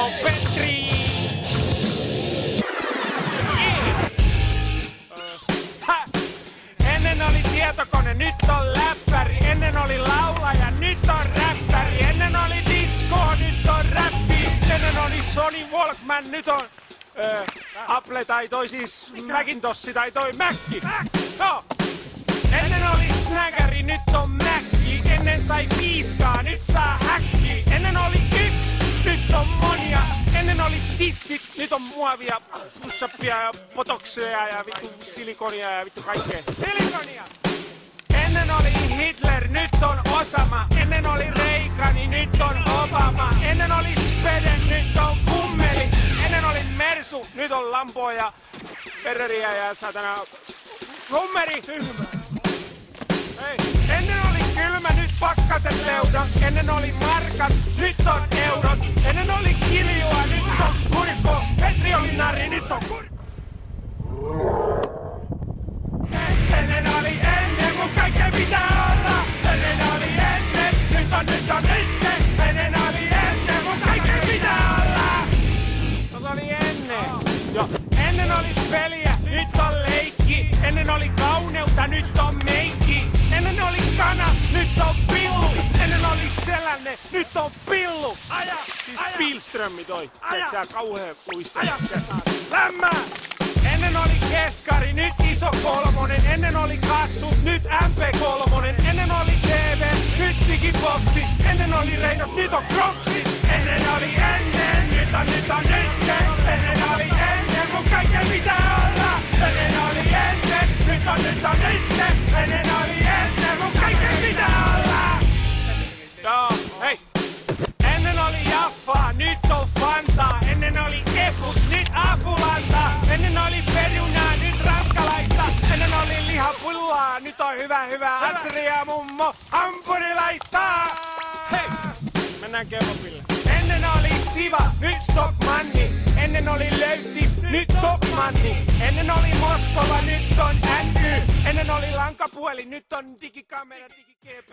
on Petri. Ennen oli tietokone, nyt on läppäri. Ennen oli laulaja, nyt on räppäri. Ennen oli disco, nyt on räppi. Ennen oli Sony Walkman, nyt on Apple tai toi siis Macintosh tai toi Macki. No. Ennen oli snägäri, nyt on Mäkki. Ennen sai piiskaa, nyt saa häkki. Ennen oli yksi, nyt on monia. Ennen oli tissit, nyt on muovia, push-upia ja botokseja ja vittu silikonia ja vittu kaikkea. Silikonia! Ennen oli Hitler, nyt on Osama. Ennen oli Reagani, nyt on Obama. Ennen oli Spede, nyt on Kummeli. Ennen oli Mersu, nyt on Lambo ja Ferraria ja satana Rummeri. Hei. Ennen oli kylmä, nyt pakkaset leudot. Ennen oli markat, nyt on eurot. Ennen oli kiljua, nyt on kurkko. Petri oli nari, nyt se on kurkko. Ennen oli ennen, kun kaikkea pitää olla. Ennen oli ennen, nyt on nyt. Ennen oli ennen, kun kaikkea pitää olla. Se oli ennen. Jo. Ennen oli peliä, nyt on leikki. Ennen oli kauneutta, nyt on meikki. Ennen oli kana, nyt on pillu. Ennen oli selänne, nyt on pillu. Aja, siis Pilströmmi toi. Aja, kauhea puista. Aja, lämmää. Ennen oli keskari, nyt iso kolmonen. Ennen oli kassu, nyt MP3. Ennen oli TV, nyt digiboksi. Ennen oli reinot, nyt on kroksi. Ennen oli ennen, nyt on nyt. Ennen oli ennen, kun kaikkea pitää olla. Ennen oli ennen, nyt on nyt. Ennen oli ennen, kun kaikkea pitää olla. Joo, hei. Ennen oli Jaffaa, nyt on Fantaa. Ennen oli Eput, nyt Apulanta. Ennen oli perunaa, nyt ranskalaista. Ennen oli lihapullaa, nyt on hyvä. Atria mummo, hampurilaista. Hei, mennään kevopille. Ennen oli Siva, nyt Stockmanni. Ennen oli Löytis, nyt Topmanni. Ennen oli Moskova, nyt on NY. Ennen oli lankapuoli, nyt on digikamera, digigp.